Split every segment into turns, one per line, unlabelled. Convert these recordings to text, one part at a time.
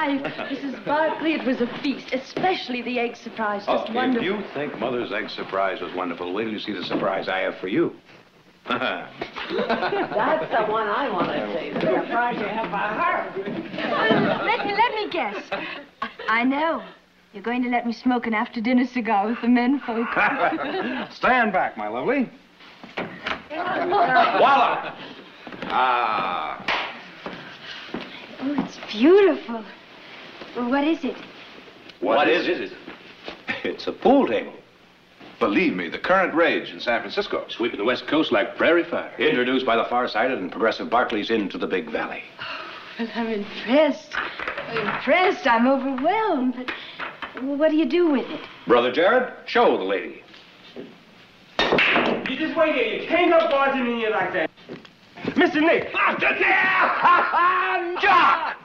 life. Mrs. Barkley, it was a feast, especially the egg surprise. Just wonderful.
If you think Mother's egg surprise was wonderful, wait till you see the surprise I have for you.
That's the one I want to see. The surprise you have for her.
Let me guess. I know. You're going to let me smoke an after-dinner cigar with the men folk.
Stand back, my lovely. Voila!
Oh, it's beautiful. Well, what is it?
What is it? It's a pool table. Believe me, the current rage in San Francisco. Sweeping the West Coast like prairie fire. Introduced by the far-sighted and progressive Barclays into the Big Valley.
Well, I'm impressed. I'm overwhelmed. But what do you do with it?
Brother Jared, show the lady.
You just wait here. You can't go barging in here like that. Mr. Nick.
Jock!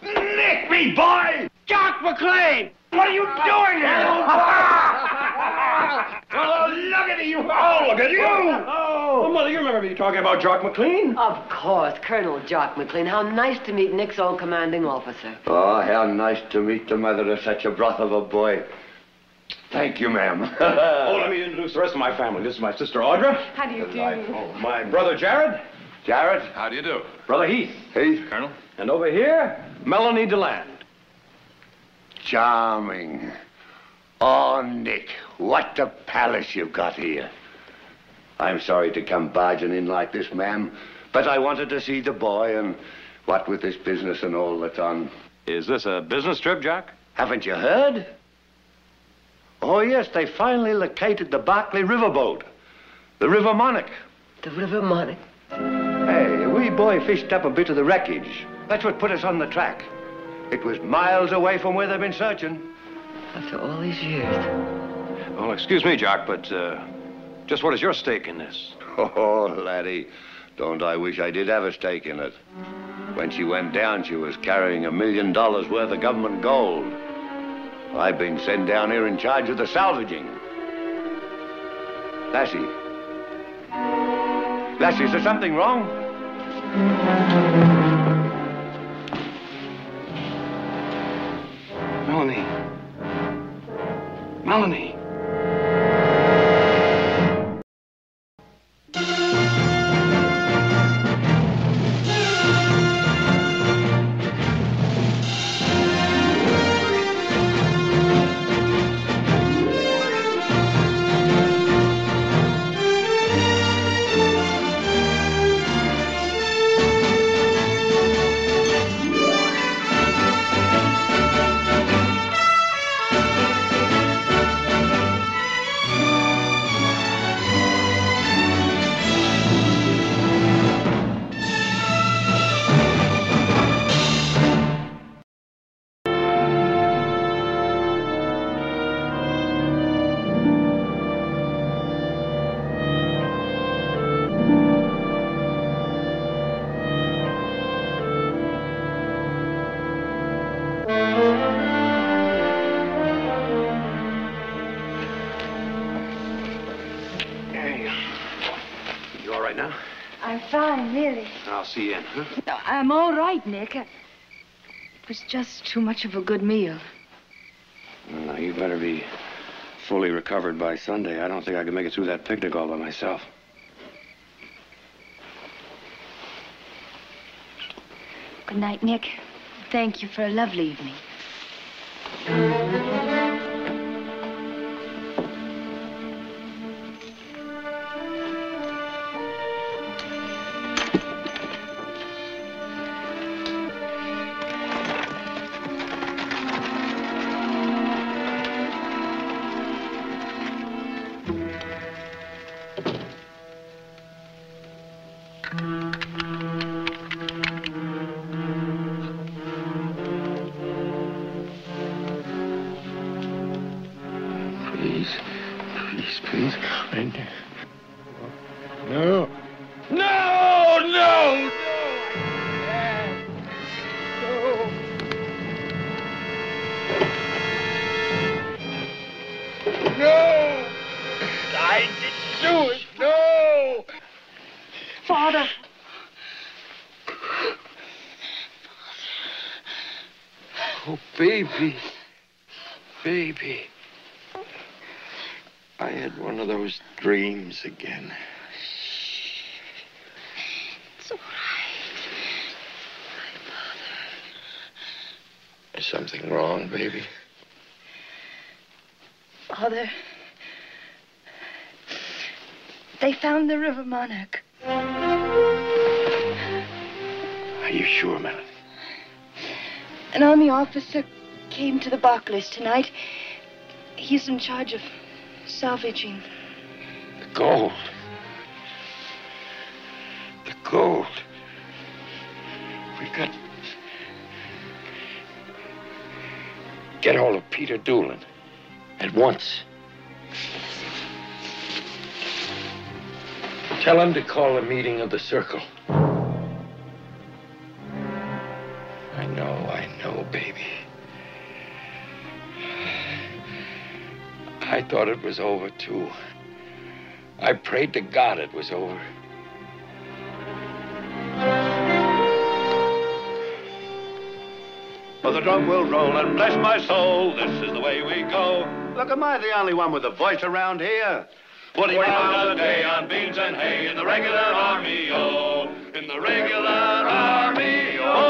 Nick me, boy!
Jock McLean! What are you doing here?
Oh, look at you! Oh, look at you! Oh, well, Mother, you remember me talking about Jock McLean?
Of course, Colonel Jock McLean. How nice to meet Nick's old commanding officer.
Oh, how nice to meet the mother of such a broth of a boy. Thank you, ma'am.
Oh, let me introduce the rest of my family. This is my sister, Audra.
How do you do?
Oh, my brother, Jared.
Jared.
How do you do? Brother Heath.
Heath.
Colonel. And over here, Melanie DeLand.
Charming. Oh, Nick, what a palace you've got here. I'm sorry to come barging in like this, ma'am, but I wanted to see the boy, and what with this business and all that's on.
Is this a business trip, Jack?
Haven't you heard? Oh, yes, they finally located the Barkley riverboat, the River Monarca.
The River Monarca?
Hey, a wee boy fished up a bit of the wreckage. That's what put us on the track. It was miles away from where they've been searching.
After all these years.
Oh, excuse me, Jock, but just what is your stake in this?
Oh, laddie, don't I wish I did have a stake in it. When she went down, she was carrying $1 million worth of government gold. I've been sent down here in charge of the salvaging. Lassie. Lassie, is there something wrong?
Melanie. Melanie. I'll see you in, huh?
No, I'm all right, Nick. It was just too much of a good meal.
Now, you better be fully recovered by Sunday. I don't think I can make it through that picnic all by myself.
Good night, Nick. Thank you for a lovely evening.
Please.
No. No! I didn't do it! No!
Father!
Oh, baby. Baby. I had one of those dreams again.
It's all right. My father.
Is something wrong, baby?
Father, they found the river Monarca.
Are you sure, Melanie?
An army officer came to the Barclays tonight. He's in charge of salvaging.
The gold. The gold. We got... Get hold of Peter Doolin. At once. Tell him to call a meeting of the circle. I know, baby. I thought it was over, too. I prayed to God it was over.
Well, the drum will roll and bless my soul. This is the way we go.
Look, am I the only one with a voice around here?
Putting round a day on beans and hay in the regular army, oh. In the regular army, oh.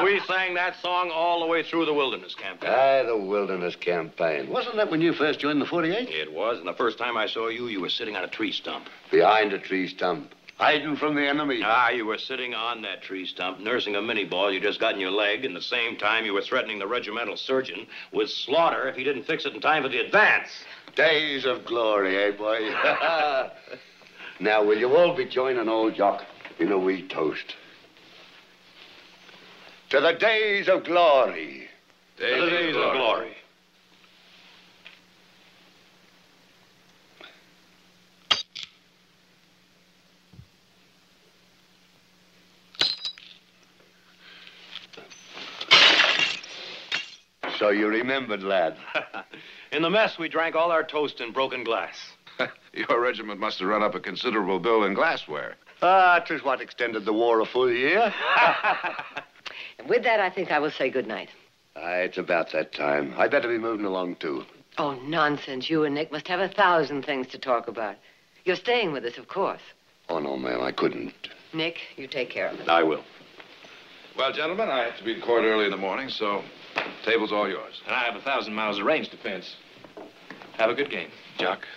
We sang that song all the way through the wilderness campaign.
Aye, the wilderness campaign. Wasn't that when you first joined the 48?
It was, and the first time I saw you, you were sitting on a tree stump.
Behind a tree stump. Hiding from the enemy.
Ah, you were sitting on that tree stump, nursing a mini ball you just got in your leg, and the same time you were threatening the regimental surgeon with slaughter if he didn't fix it in time for the advance.
Days of glory, eh, boy? Now, will you all be joining old Jock in a wee toast? To the days of glory.
To the days of glory.
So you remembered, lad.
In the mess, we drank all our toast in broken glass.
Your regiment must have run up a considerable bill in glassware.
Ah, 'tis what extended the war a full year.
And with that, I think I will say good night.
Aye, it's about that time. I'd better be moving along, too.
Oh, nonsense. You and Nick must have 1,000 things to talk about. You're staying with us, of course.
Oh, no, ma'am, I couldn't.
Nick, you take care of it.
I will.
Well, gentlemen, I have to be in court early in the morning, so table's all yours.
And I have 1,000 miles of range to fence. Have a good game, Jock.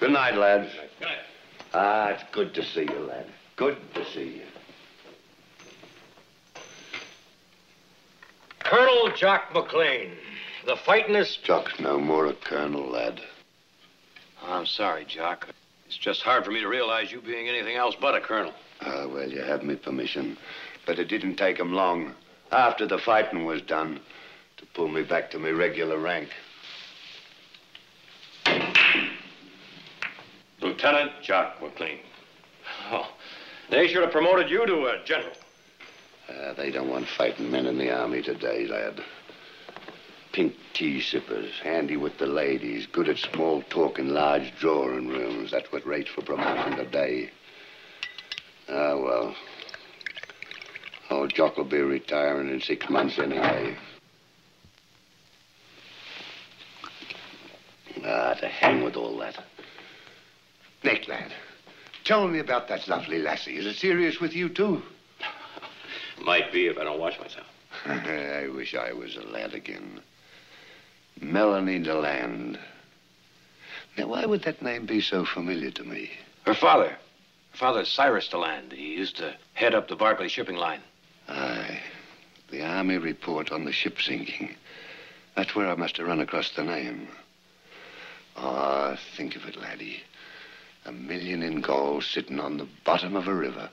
Good night, lads.
Good night.
Ah, it's good to see you, lad. Good to see you.
Colonel Jock McLean. The fighting is...
Jock's no more a colonel, lad.
I'm sorry, Jock. It's just hard for me to realize you being anything else but a colonel.
Ah, well, you have me permission. But it didn't take 'em long, after the fighting was done, to pull me back to my regular rank.
Lieutenant Jock McLean. Oh, they should have promoted you to a general.
They don't want fighting men in the army today, lad. Pink tea sippers, handy with the ladies, good at small talk in large drawing rooms. That's what rates for promotion today. Ah, well. Old Jock will be retiring in 6 months anyway. Ah, to hang with all that. Nick, lad, tell me about that lovely lassie. Is it serious with you, too?
Might be if I don't watch myself.
I wish I was a lad again. Melanie DeLand. Now, why would that name be so familiar to me?
Her father. Her father's Cyrus DeLand. He used to head up the Barclay shipping line.
Aye. The Army report on the ship sinking. That's where I must have run across the name. Ah, think of it, laddie. 1 million in gold sitting on the bottom of a river.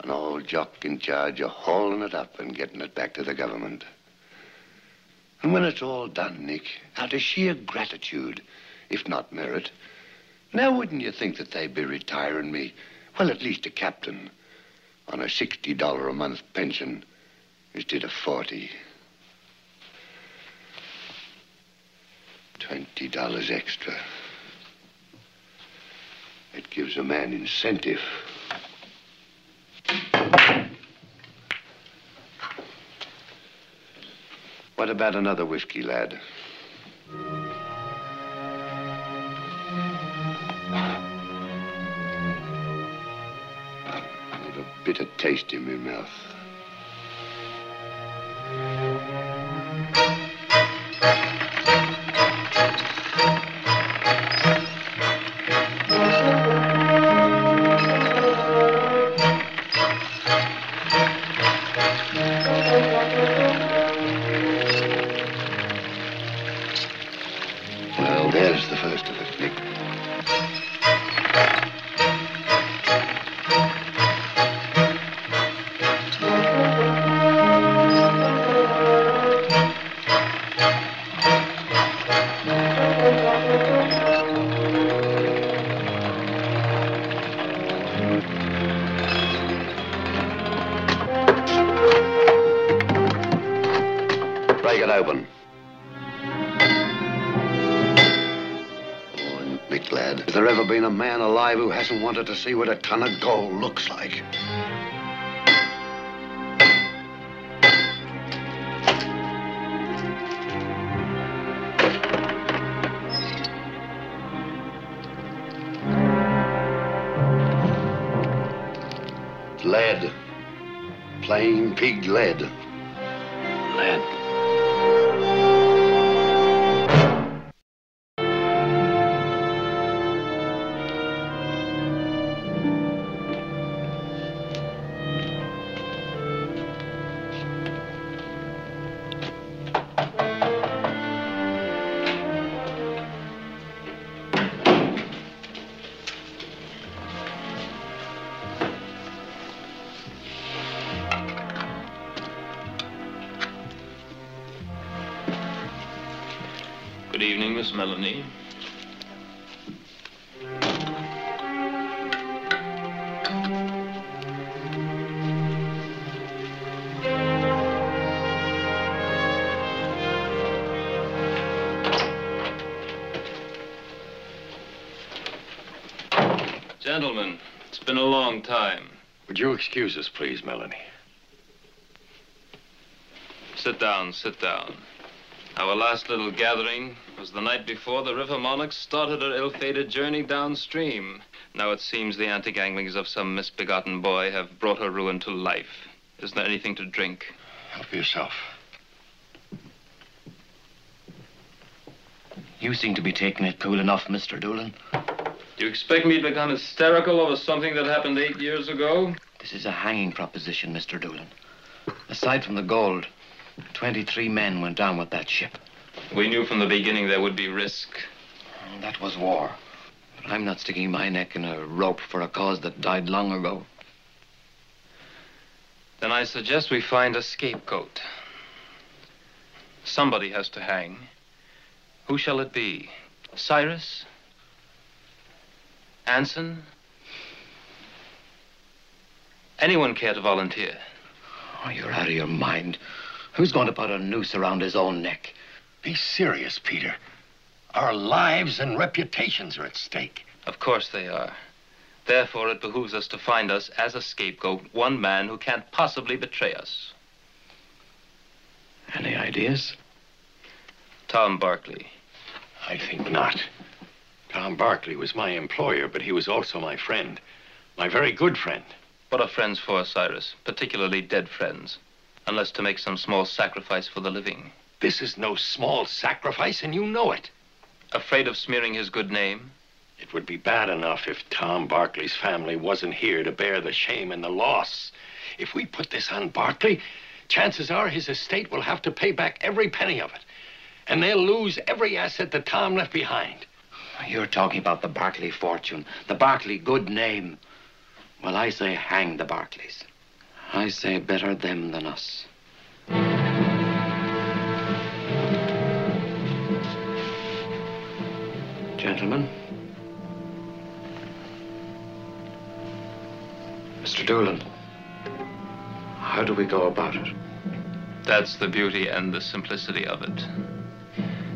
An old Jock in charge of hauling it up and getting it back to the government. And when it's all done, Nick, out of sheer gratitude, if not merit, now wouldn't you think that they'd be retiring me, well, at least a captain, on a $60 a month pension instead of 40? $20 extra. It gives a man incentive. What about another whiskey, lad? With a bitter taste in my mouth. Well, there's the first of it, Nick. Break it open. Oh, Nick, lad, has there ever been a man alive who hasn't wanted to see what a ton of gold looks like? Lead. Plain pig lead. Lead.
Good evening, Miss Melanie. Gentlemen, it's been a long time.
Would you excuse us, please, Melanie?
Sit down, sit down. Our last little gathering was the night before the river Monarch started her ill-fated journey downstream. Now it seems the anti-ganglings of some misbegotten boy have brought her ruin to life. Isn't there anything to drink?
Help yourself.
You seem to be taking it cool enough, Mr. Doolan.
Do you expect me to become hysterical over something that happened 8 years ago?
This is a hanging proposition, Mr. Doolan. Aside from the gold, 23 men went down with that ship.
We knew from the beginning there would be risk.
That was war. But I'm not sticking my neck in a rope for a cause that died long ago.
Then I suggest we find a scapegoat. Somebody has to hang. Who shall it be? Cyrus? Anson? Anyone care to volunteer?
Oh, you're out of your mind. Who's going to put a noose around his own neck?
Be serious, Peter. Our lives and reputations are at stake.
Of course they are. Therefore, it behooves us to find us, as a scapegoat, one man who can't possibly betray us.
Any ideas?
Tom Barkley.
I think not. Tom Barkley was my employer, but he was also my friend. My very good friend.
What are friends for, Cyrus? Particularly dead friends. Unless to make some small sacrifice for the living.
This is no small sacrifice, and you know it.
Afraid of smearing his good name?
It would be bad enough if Tom Barkley's family wasn't here to bear the shame and the loss. If we put this on Barkley, chances are his estate will have to pay back every penny of it. And they'll lose every asset that Tom left behind.
You're talking about the Barkley fortune, the Barkley good name. Well, I say hang the Barkleys. I say better them than us. Gentlemen. Mr. Doolan, how do we go about it?
That's the beauty and the simplicity of it.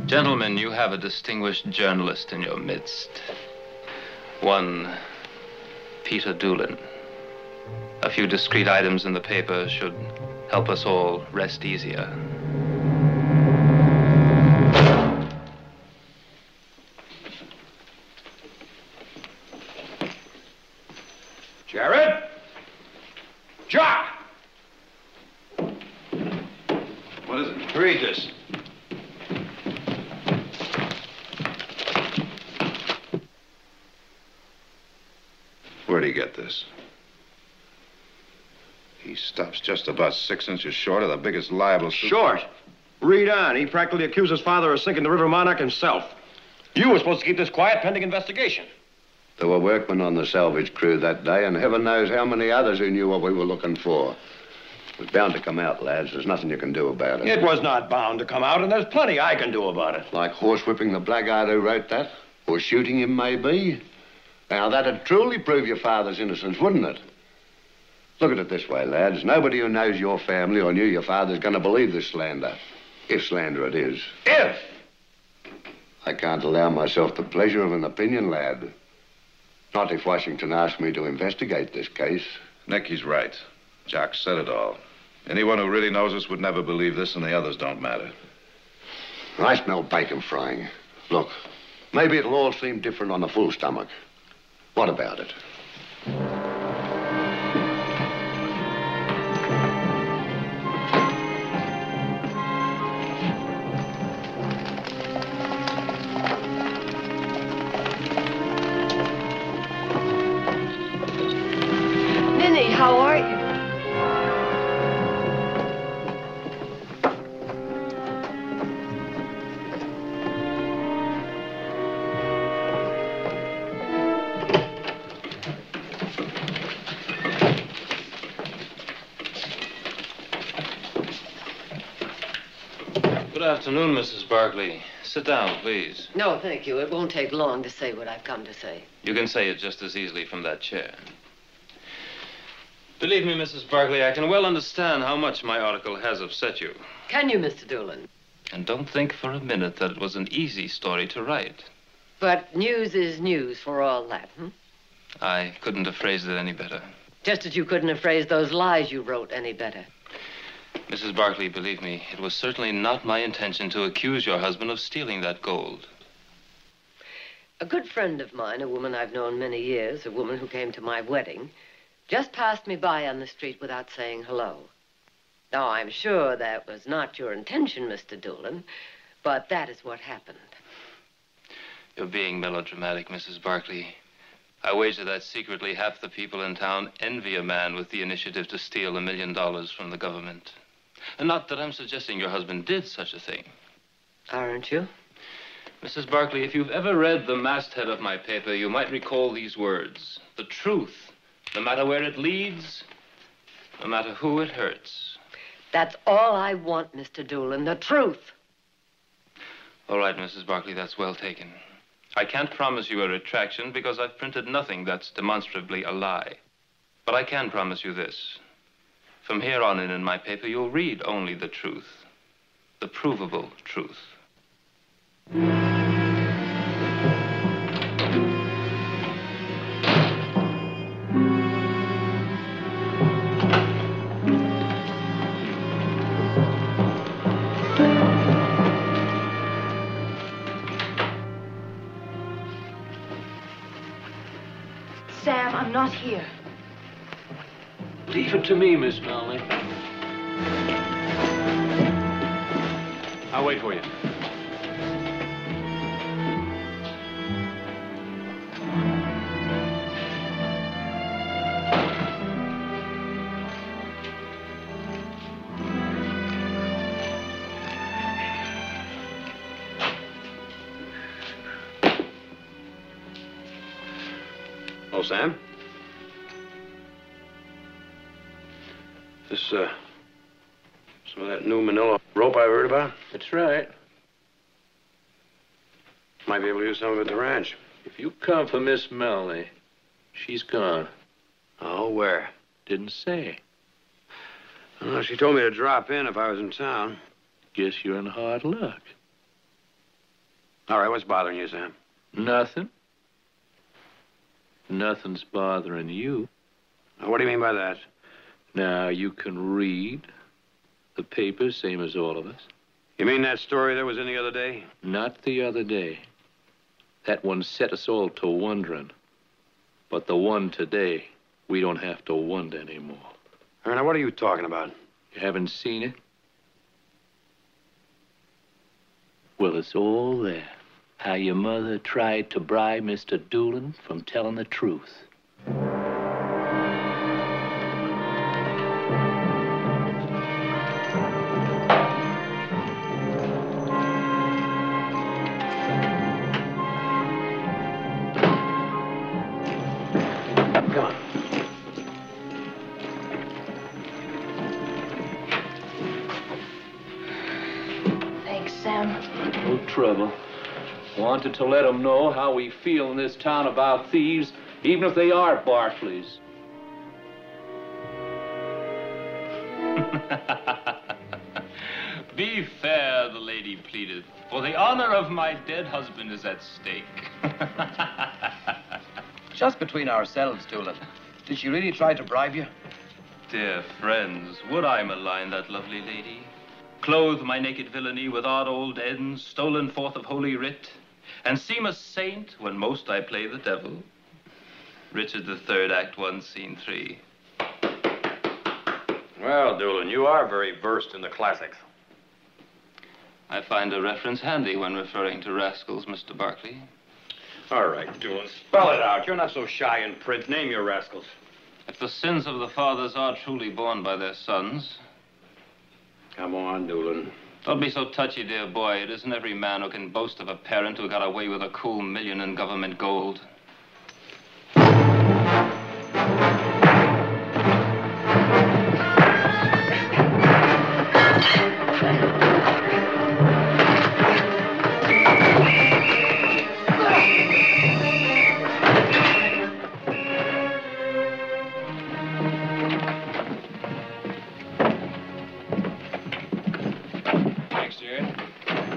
Gentlemen, you have a distinguished journalist in your midst. One Peter Doolan. A few discreet items in the paper should help us all rest easier.
What is it?
Read this.
Where'd he get this? He stops just about 6 inches short of the biggest liable...
Short? Read on. He practically accused his father of sinking the River Monarca himself. You were supposed to keep this quiet pending investigation.
There were workmen on the salvage crew that day, and heaven knows how many others who knew what we were looking for. It was bound to come out, lads. There's nothing you can do about it.
It was not bound to come out, and there's plenty I can do about it.
Like horsewhipping the blackguard who wrote that, or shooting him, maybe. Now, that'd truly prove your father's innocence, wouldn't it? Look at it this way, lads. Nobody who knows your family or knew your father's going to believe this slander. If slander it is.
If!
I can't allow myself the pleasure of an opinion, lad. Not if Washington asked me to investigate this case.
Nick, he's right. Jock said it all. Anyone who really knows us would never believe this, and the others don't matter.
I smell bacon frying. Look, maybe it'll all seem different on a full stomach. What about it?
Minnie, how are you?
Good afternoon, Mrs. Barkley. Sit down, please.
No, thank you. It won't take long to say what I've come to say.
You can say it just as easily from that chair. Believe me, Mrs. Barkley, I can well understand how much my article has upset you.
Can you, Mr. Doolin?
And don't think for a minute that it was an easy story to write.
But news is news for all that,
I couldn't have phrased it any better.
Just as you couldn't have phrased those lies you wrote any better.
Mrs. Barkley, believe me, it was certainly not my intention to accuse your husband of stealing that gold.
A good friend of mine, a woman I've known many years, a woman who came to my wedding, just passed me by on the street without saying hello. Now, I'm sure that was not your intention, Mr. Doolin, but that is what happened.
You're being melodramatic, Mrs. Barkley. I wager that secretly half the people in town envy a man with the initiative to steal $1 million from the government. And not that I'm suggesting your husband did such a thing.
Aren't you?
Mrs. Barkley, if you've ever read the masthead of my paper, you might recall these words. The truth, no matter where it leads, no matter who it hurts.
That's all I want, Mr. Doolin, the truth.
All right, Mrs. Barkley, that's well taken. I can't promise you a retraction because I've printed nothing that's demonstrably a lie. But I can promise you this. From here on in my paper, you'll read only the truth. The provable truth.
Sam, I'm not here.
Leave it to me, Miss Melanie. I'll wait for you.
Oh, Sam? This, some of that new manila rope I heard about?
That's right.
Might be able to use some of it at the ranch.
If you come for Miss Melanie, she's gone.
Oh, where?
Didn't say.
Oh, she told me to drop in if I was in town.
Guess you're in hard luck.
All right, what's bothering you, Sam?
Nothing. Nothing's bothering you.
What do you mean by that?
Now, you can read the paper, same as all of us.
You mean that story that was in the other day?
Not the other day. That one set us all to wondering. But the one today, we don't have to wonder anymore.
Now, what are you talking about?
You haven't seen it? Well, it's all there. How your mother tried to bribe Mr. Doolin from telling the truth. Come on.
Thanks, Sam.
No trouble. Wanted to let them know how we feel in this town about thieves, even if they are Barclays.
Be fair, the lady pleaded, for the honor of my dead husband is at stake.
Just between ourselves, Doolin. Did she really try to bribe you?
Dear friends, would I malign that lovely lady? Clothe my naked villainy with odd old ends, stolen forth of holy writ, and seem a saint when most I play the devil? Richard III, Act 1, Scene 3.
Well, Doolin, you are very versed in the classics.
I find a reference handy when referring to rascals, Mr. Barclay.
All right, Doolin, spell it out. You're not so shy in print. Name your rascals.
If the sins of the fathers are truly borne by their sons...
Come on, Doolin.
Don't be so touchy, dear boy. It isn't every man who can boast of a parent who got away with a cool $1 million in government gold.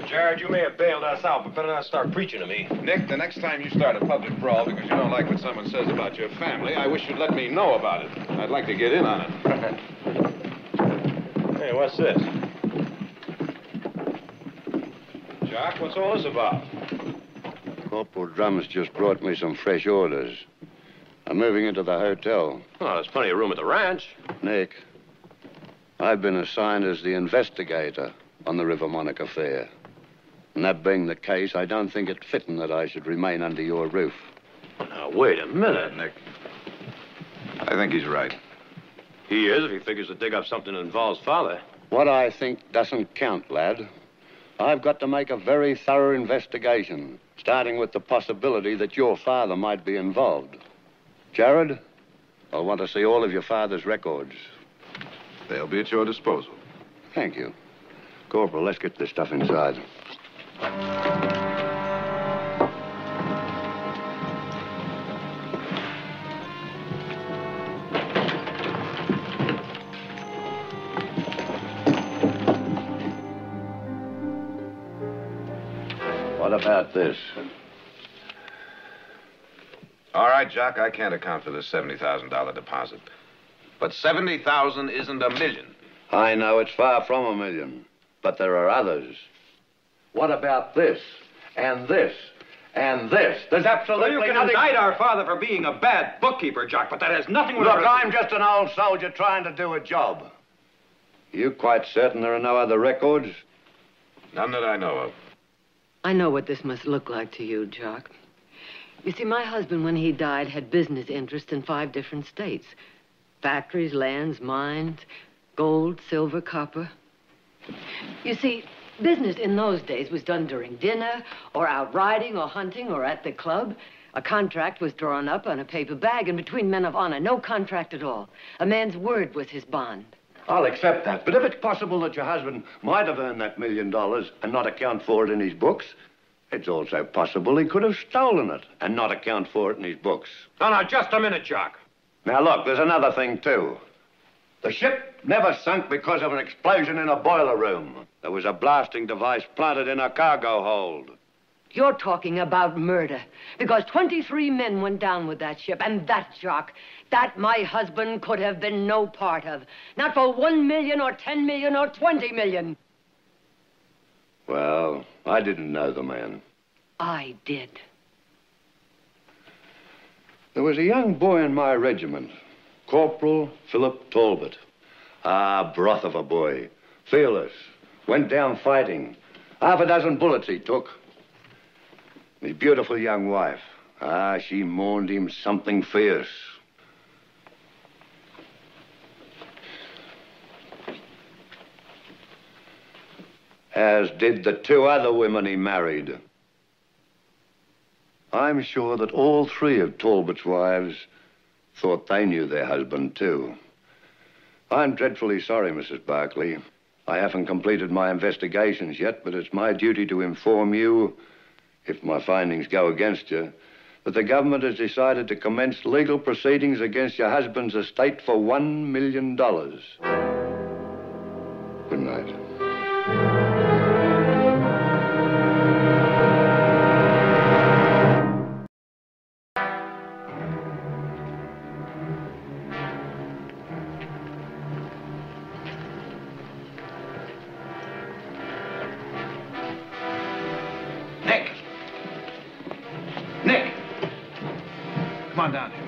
Jared, you may have bailed us out, but better not start preaching to me.
Nick, the next time you start a public brawl because you don't like what someone says about your family, I wish you'd let me know about it. I'd like to get in on it.
Hey, what's this? Jock, what's all this about?
Corporal Drum's just brought me some fresh orders. I'm moving into the hotel.
Oh, there's plenty of room at the ranch.
Nick, I've been assigned as the investigator on the River Monarca affair. And that being the case, I don't think it fitting that I should remain under your roof.
Now, wait a minute.
Nick. I think he's right.
He is if he figures to dig up something that involves father.
What I think doesn't count, lad. I've got to make a very thorough investigation, starting with the possibility that your father might be involved. Jared, I'll want to see all of your father's records.
They'll be at your disposal.
Thank you. Corporal, let's get this stuff inside. What about this?
All right, Jock, I can't account for this $70,000 deposit. But 70,000 isn't $1 million.
I know it's far from $1 million, but there are others. What about this, and this, and this? There's absolutely
Well, you can
nothing...
indict our father for being a bad bookkeeper, Jock, but that has nothing with...
Look, I'm just an old soldier trying to do a job. You quite certain there are no other records?
None that I know of.
I know what this must look like to you, Jock. You see, my husband, when he died, had business interests in 5 different states. Factories, lands, mines, gold, silver, copper. You see, business in those days was done during dinner, or out riding, or hunting, or at the club. A contract was drawn up on a paper bag, and between men of honor, no contract at all. A man's word was his bond.
I'll accept that, but if it's possible that your husband might have earned that $1 million and not account for it in his books, it's also possible he could have stolen it and not account for it in his books.
Now, just a minute, Jock.
Now, look, there's another thing, too. The ship never sunk because of an explosion in a boiler room. There was a blasting device planted in a cargo hold.
You're talking about murder, because 23 men went down with that ship, and that, Jock, that my husband could have been no part of. Not for 1 million or 10 million or 20 million.
Well, I didn't know the man.
I did.
There was a young boy in my regiment, Corporal Philip Talbot. Ah, broth of a boy. Fearless. Went down fighting. Half a dozen bullets he took. His beautiful young wife. She mourned him something fierce. As did the 2 other women he married. I'm sure that all 3 of Talbot's wives thought they knew their husband, too. I'm dreadfully sorry, Mrs. Barkley. I haven't completed my investigations yet, but it's my duty to inform you, if my findings go against you, that the government has decided to commence legal proceedings against your husband's estate for $1 million. Good night.
Come on down here.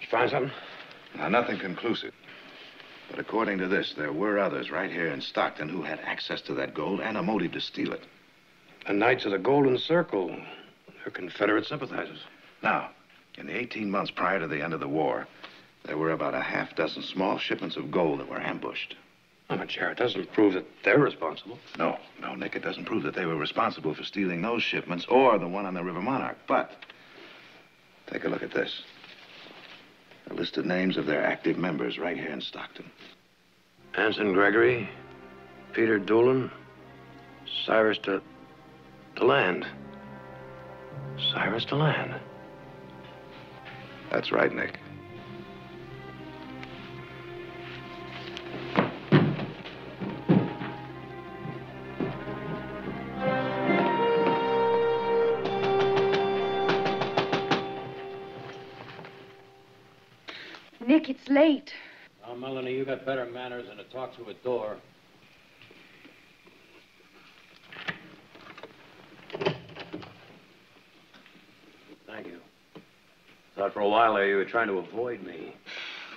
You find something?
Now, nothing conclusive. But according to this, there were others right here in Stockton who had access to that gold and a motive to steal it.
The Knights of the Golden Circle. They're Confederate sympathizers.
Now, in the 18 months prior to the end of the war, there were about a half dozen small shipments of gold that were ambushed.
Oh, but Jared, doesn't prove that they're responsible.
No, Nick, it doesn't prove that they were responsible for stealing those shipments or the one on the River Monarch. But take a look at this. A list of names of their active members right here in Stockton.
Anson Gregory, Peter Doolin, Cyrus DeLand. Cyrus DeLand.
That's right, Nick.
Nick, it's late.
Now, Melanie, you got better manners than to talk through a door. Thank you. Thought for a while there you were trying to avoid me.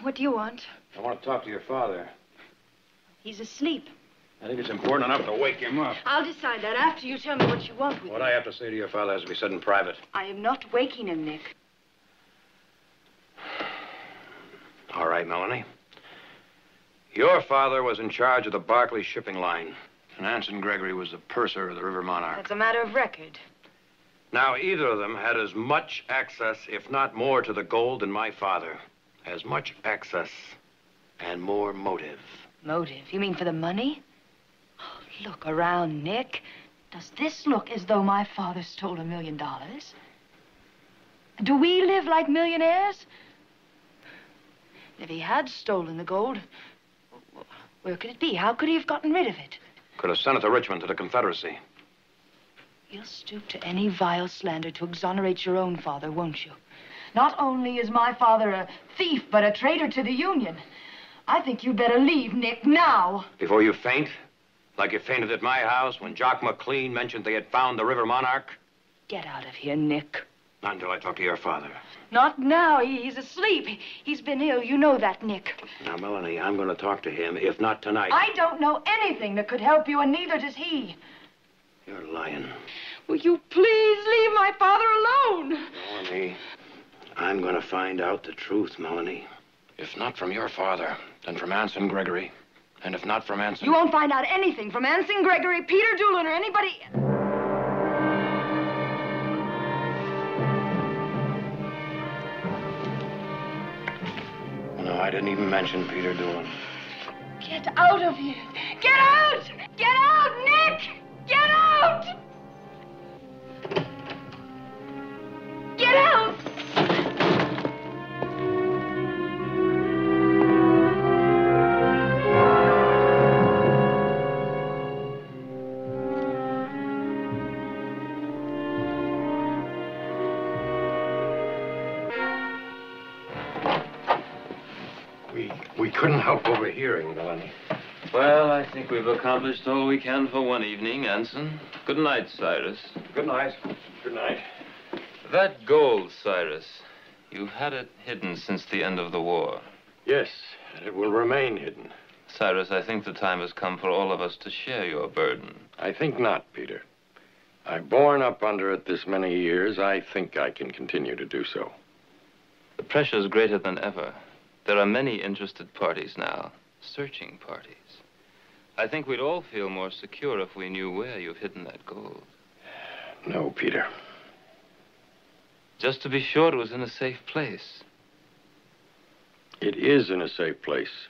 What do you want?
I want to talk to your father.
He's asleep.
I think it's important enough to wake him up.
I'll decide that after you tell me what you want with
What
him.
I have to say to your father has to be said in private.
I am not waking him, Nick.
All right, Melanie. Your father was in charge of the Barclay shipping line, and Anson Gregory was the purser of the River Monarch.
That's a matter of record.
Now, either of them had as much access, if not more, to the gold than my father. As much access and more motive.
Motive? You mean for the money? Oh, look around, Nick. Does this look as though my father stole $1 million? Do we live like millionaires? If he had stolen the gold, where could it be? How could he have gotten rid of it?
Could have sent it to Richmond, to the Confederacy.
You'll stoop to any vile slander to exonerate your own father, won't you? Not only is my father a thief, but a traitor to the Union. I think you'd better leave, Nick, now.
Before you faint? Like you fainted at my house when Jock McLean mentioned they had found the River Monarch?
Get out of here, Nick.
Not until I talk to your father.
Not now. He's asleep. He's been ill. You know that, Nick.
Now, Melanie, I'm going to talk to him, if not tonight.
I don't know anything that could help you, and neither does he.
You're lying.
Will you please leave my father alone?
Melanie, I'm going to find out the truth, Melanie. If not from your father, then from Anson Gregory. And if not from Anson...
You won't find out anything from Anson Gregory, Peter Doolin, or anybody...
No, I didn't even mention Peter Doolin.
Get out of here. Get out! Get out, Nick! Get out! Get out!
We couldn't help overhearing, Melanie.
Well, I think we've accomplished all we can for one evening, Anson. Good night, Cyrus.
Good night. Good night.
That gold, Cyrus, you had it hidden since the end of the war.
Yes, and it will remain hidden.
Cyrus, I think the time has come for all of us to share your burden.
I think not, Peter. I've borne up under it this many years. I think I can continue to do so.
The pressure's greater than ever. There are many interested parties now, searching parties. I think we'd all feel more secure if we knew where you've hidden that gold.
No, Peter.
Just to be sure it was in a safe place.
It is in a safe place.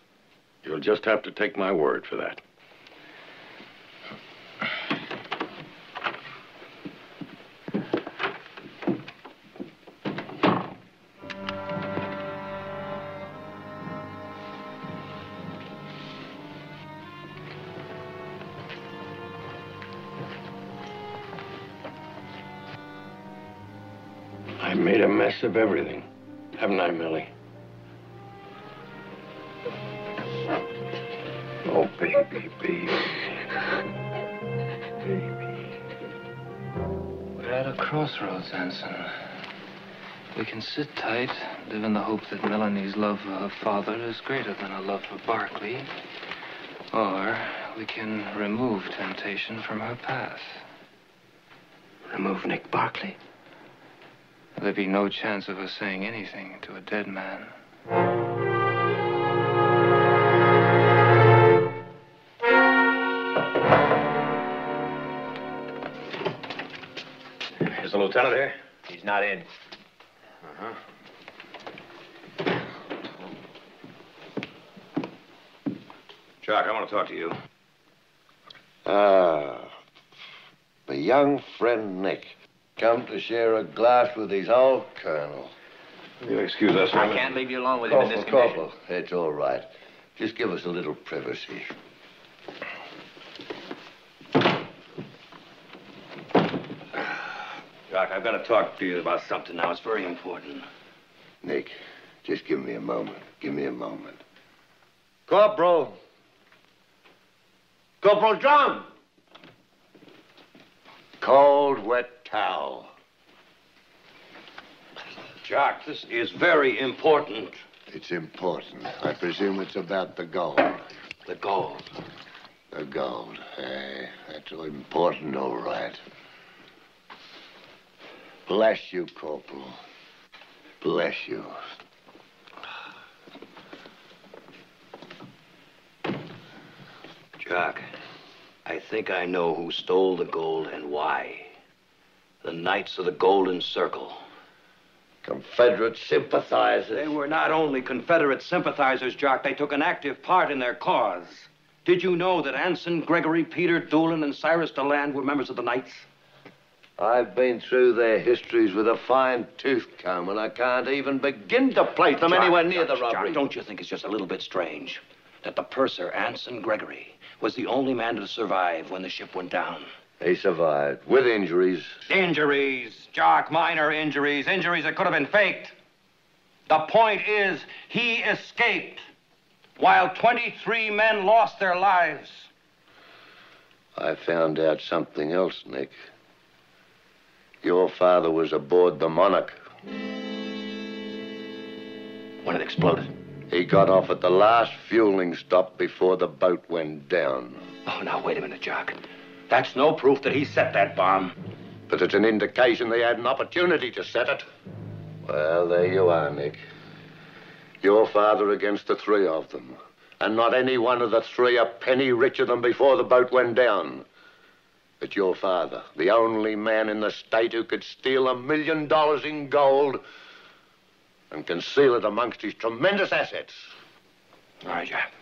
You'll just have to take my word for that. I made a mess of everything, haven't I, Millie? Oh, baby, baby. Baby.
We're at a crossroads, Anson. We can sit tight, live in the hope that Melanie's love for her father is greater than her love for Barkley. Or we can remove temptation from her path.
Remove Nick Barkley?
There'd be no chance of her saying anything to a dead man.
Is the lieutenant here?
He's not in.
Jock, I want to talk to you.
My young friend Nick. Come to share a glass with his old colonel.
Will you excuse us?
I can't leave you alone with him in this condition.
Corporal, it's all right. Just give us a little privacy.
Jock, I've got to talk to you about something now. It's very important.
Nick, just give me a moment. Give me a moment. Corporal! Corporal John! Cold, wet towel.
Jock, this is very important.
It's important. I presume it's about the gold.
The gold.
The gold. Hey, that's all important, all right. Bless you, Corporal. Bless you.
Jock, I think I know who stole the gold and why. The Knights of the Golden Circle.
Confederate sympathizers.
They were not only Confederate sympathizers, Jock, they took an active part in their cause. Did you know that Anson, Gregory, Peter, Doolin, and Cyrus DeLand were members of the Knights?
I've been through their histories with a fine-tooth comb, and I can't even begin to place them anywhere near the robbery.
Jock, don't you think it's just a little bit strange that the purser, Anson Gregory, was the only man to survive when the ship went down?
He survived, with injuries.
Injuries, Jock, minor injuries, injuries that could have been faked. The point is, he escaped, while 23 men lost their lives.
I found out something else, Nick. Your father was aboard the Monarca.
When it exploded?
He got off at the last fueling stop before the boat went down.
Oh, now, wait a minute, Jock. That's no proof that he set that bomb.
But it's an indication they had an opportunity to set it. Well, there you are, Nick. Your father against the three of them. And not any one of the three a penny richer than before the boat went down. It's your father, the only man in the state who could steal $1 million in gold and conceal it amongst his tremendous assets.
All right, Jack.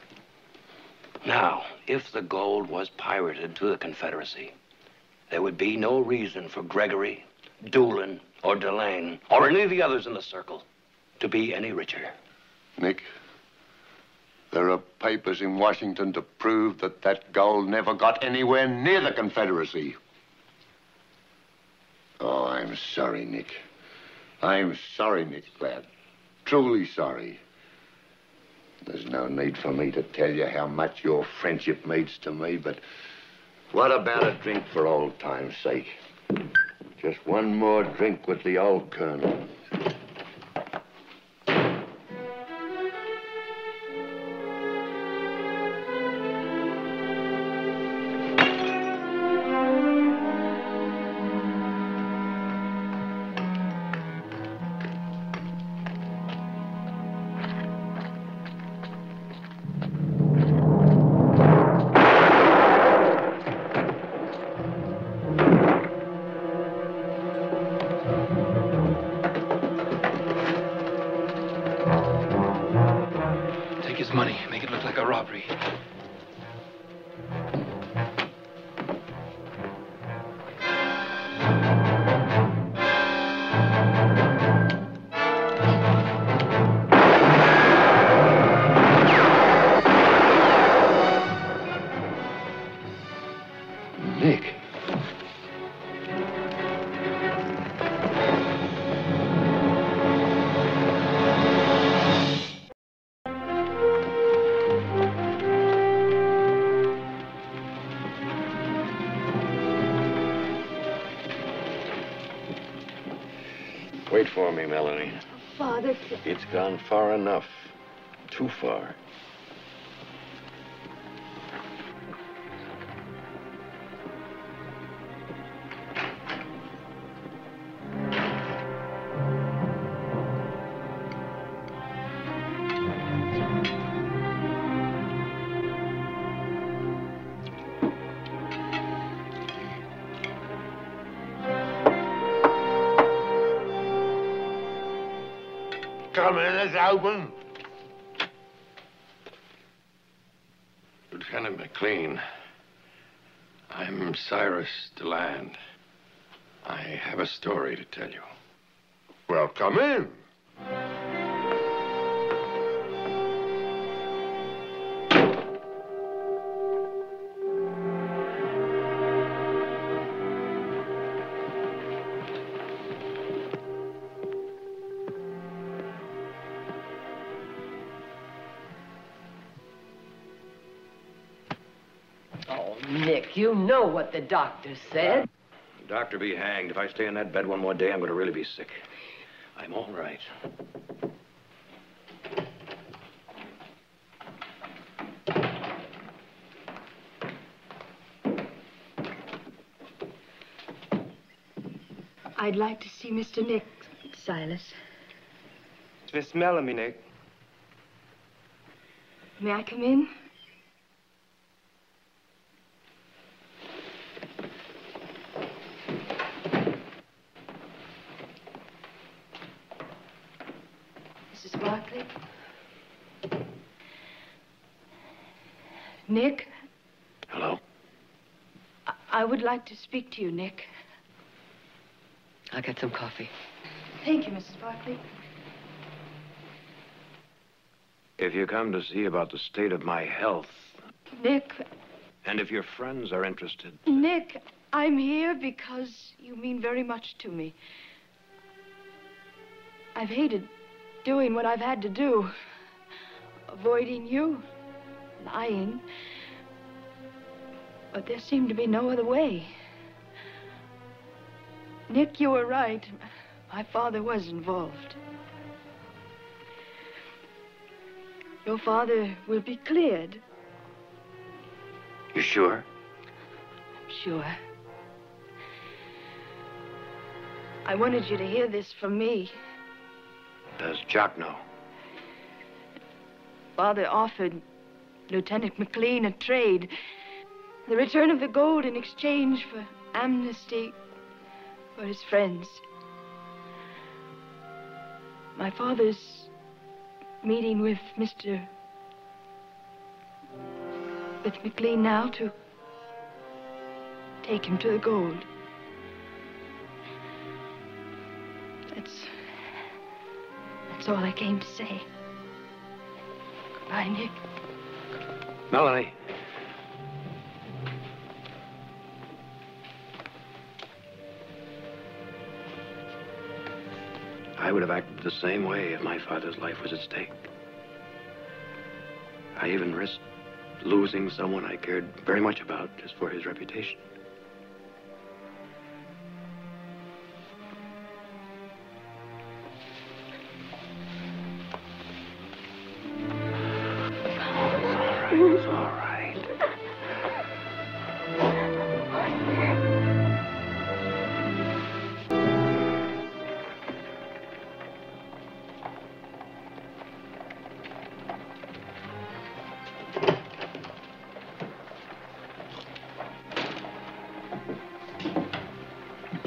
Now, if the gold was pirated to the Confederacy, there would be no reason for Gregory, Doolin, or Delane, or any of the others in the circle to be any richer.
Nick, there are papers in Washington to prove that that gold never got anywhere near the Confederacy. Oh, I'm sorry, Nick. I'm sorry, Nick, lad. Truly sorry. There's no need for me to tell you how much your friendship means to me, but what about a drink for old time's sake? Just one more drink with the old colonel.
take his money, make it look like a robbery.
Nick.
Wait for me, Melanie.
Father,
It's gone far enough. Too far.
Come in, it's open.
Lieutenant McLean, I'm Cyrus DeLand. I have a story to tell you.
Well, come in.
Oh, Nick, you know what the doctor said.
Doctor be hanged. If I stay in that bed one more day, I'm going to really be sick. I'm all right.
I'd like to see Mr. Nick, Silas.
It's Miss Melanie, Nick.
May I come in? Mrs. Barkley? Nick?
Hello?
I would like to speak to you, Nick.
I'll get some coffee.
Thank you, Mrs. Barkley.
If you come to see about the state of my health,
Nick,
and if your friends are interested,
Nick, I'm here because you mean very much to me. I've hated doing what I've had to do. Avoiding you, lying. But there seemed to be no other way. Nick, you were right. My father was involved. Your father will be cleared.
you sure?
I'm sure. I wanted you to hear this from me.
Does Jock know?
Father offered Lieutenant McLean a trade. The return of the gold in exchange for amnesty for his friends. My father's meeting with McLean now to take him to the gold. That's all I came to say. Goodbye, Nick.
Melanie. I would have acted the same way if my father's life was at stake. I even risked losing someone I cared very much about just for his reputation. It's all right.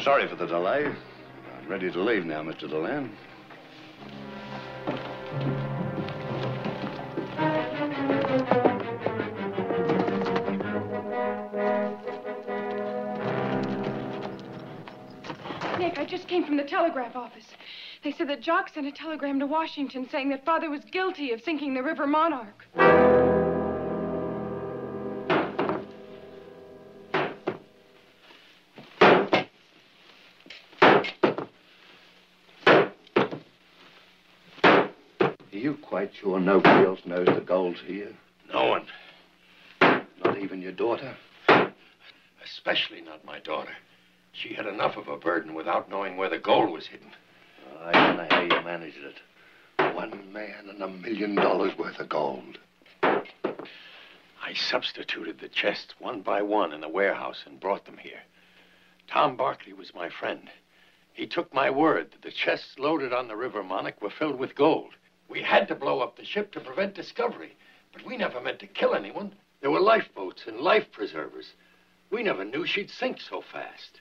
Sorry for the delay. I'm ready to leave now, Mr. DeLand.
just came from the telegraph office. They said that Jock sent a telegram to Washington saying that Father was guilty of sinking the River Monarch.
Are you quite sure nobody else knows the gold's here?
No one.
Not even your daughter?
Especially not my daughter. She had enough of a burden without knowing where the gold was hidden.
I don't know how you managed it. One man and $1 million worth of gold.
I substituted the chests one by one in the warehouse and brought them here. Tom Barkley was my friend. He took my word that the chests loaded on the River Monarch were filled with gold. We had to blow up the ship to prevent discovery, but we never meant to kill anyone. There were lifeboats and life preservers. We never knew she'd sink so fast.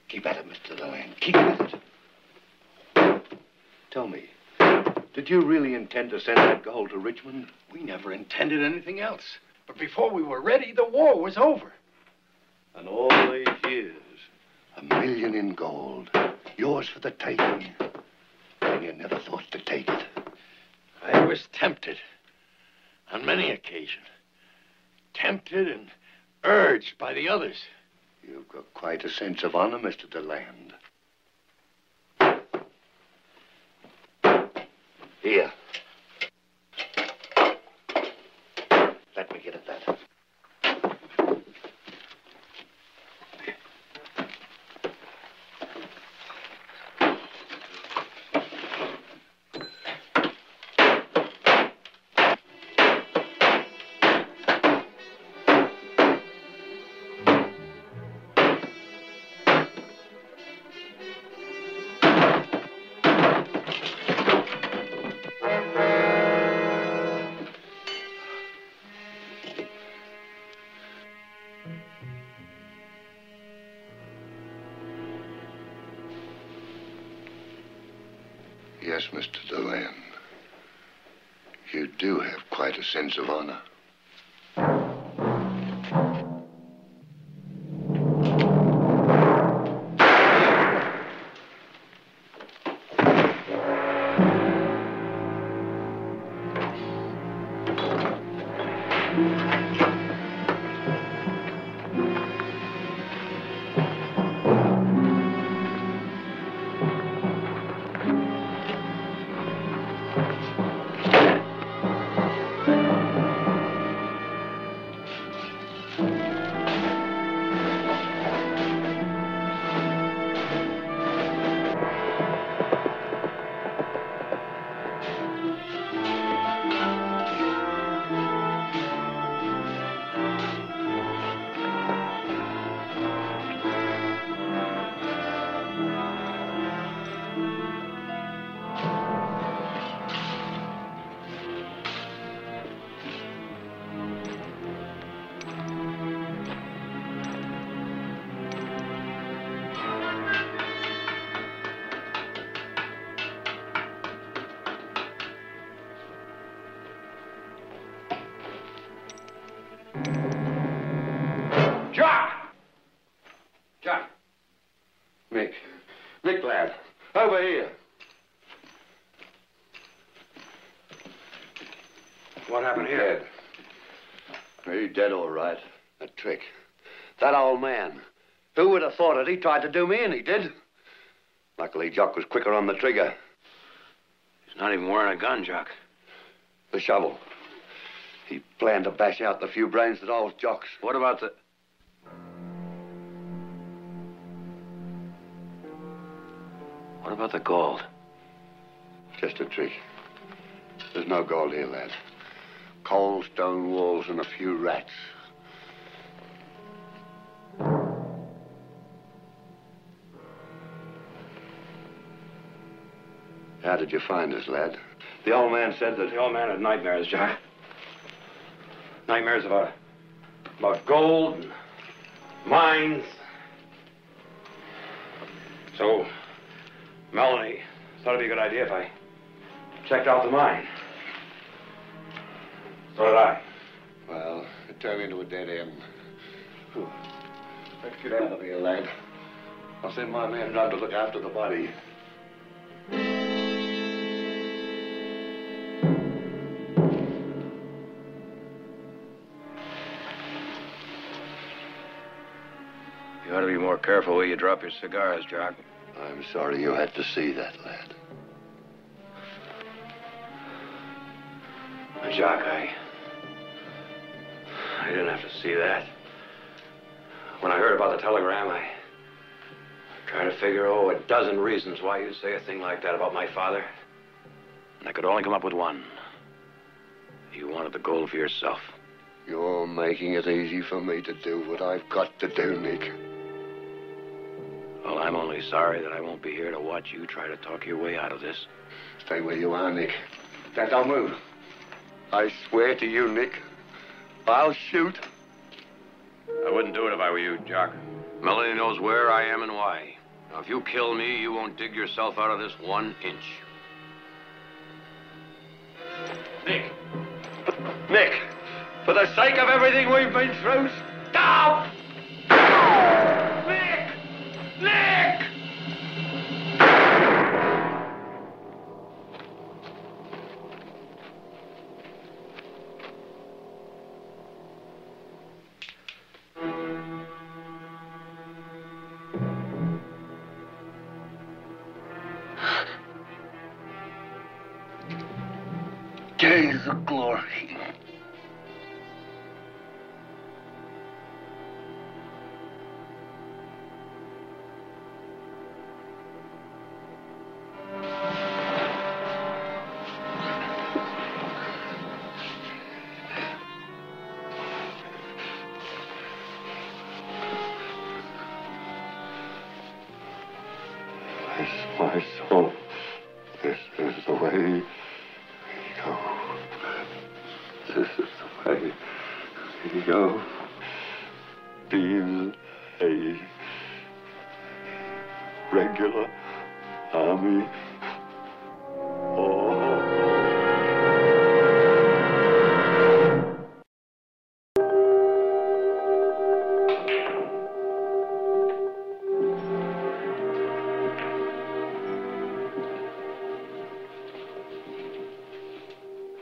Keep at it, Mr. Deland. Keep at it. Tell me, did you really intend to send that gold to Richmond?
We never intended anything else. But before we were ready, the war was over.
And all these years, $1 million in gold. Yours for the taking. And you never thought to take it.
I was tempted. On many occasions. Tempted and urged by the others.
You've got quite a sense of honor, Mr. Deland. Here. Let me get at that. Yes, Mr. Deland. You do have quite a sense of honor. Nick, lad, over here.
What happened here?
Dead. He's dead, all right. A trick. That old man. Who would have thought it? He tried to do me, and he did. Luckily, Jock was quicker on the trigger.
He's not even wearing a gun, Jock.
The shovel. He planned to bash out the few brains that all Jock's.
What about the... What about the gold?
Just a trick. There's no gold here, lad. Coal, stone walls, and a few rats. How did you find us, lad? The old man said that...
The old man had nightmares, Jack. Nightmares about gold and mines. So, Melanie thought it'd be a good idea if I checked out the mine. So did I.
Well, it turned into a dead end. Let's get out of here, lad. I'll send my man down to look after the body.
You ought to be more careful where you drop your cigars, Jock.
I'm sorry you had to see that, lad.
Jock, I didn't have to see that. When I heard about the telegram, I tried to figure, a dozen reasons why you'd say a thing like that about my father. And I could only come up with one. You wanted the gold for yourself.
You're making it easy for me to do what I've got to do, Nick.
Well, I'm only sorry that I won't be here to watch you try to talk your way out of this.
Stay where you are, Nick. Don't move. I swear to you, Nick, I'll shoot.
I wouldn't do it if I were you, Jock. Melanie knows where I am and why. Now, if you kill me, you won't dig yourself out of this 1 inch.
Nick! Nick! For the sake of everything we've been through, stop! Nick! Nick! Days of glory. My soul, this is the way you go. This is the way you go. Being a regular army.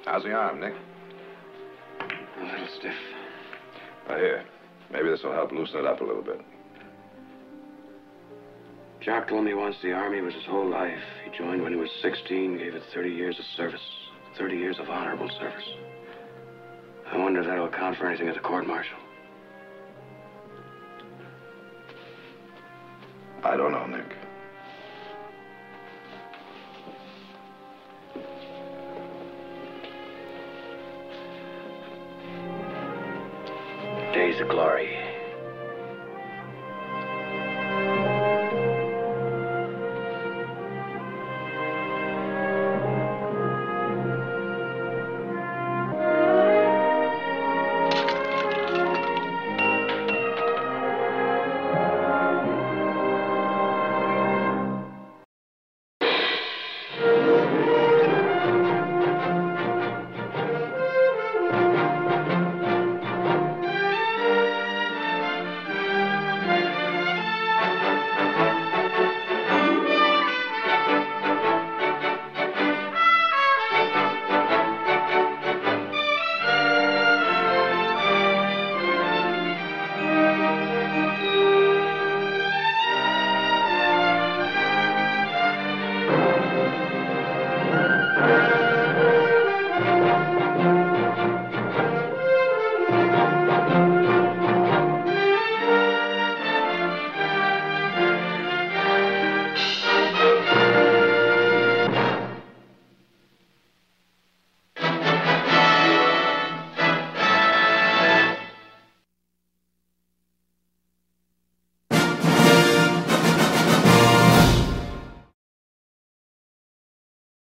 How's the arm, Nick?
A little stiff.
Here. Maybe this will help loosen it up a little bit.
Jock told me once the Army was his whole life. He joined when he was 16, gave it 30 years of service. 30 years of honorable service. I wonder if that'll account for anything at the court-martial.
I don't know, Nick.
Days of glory.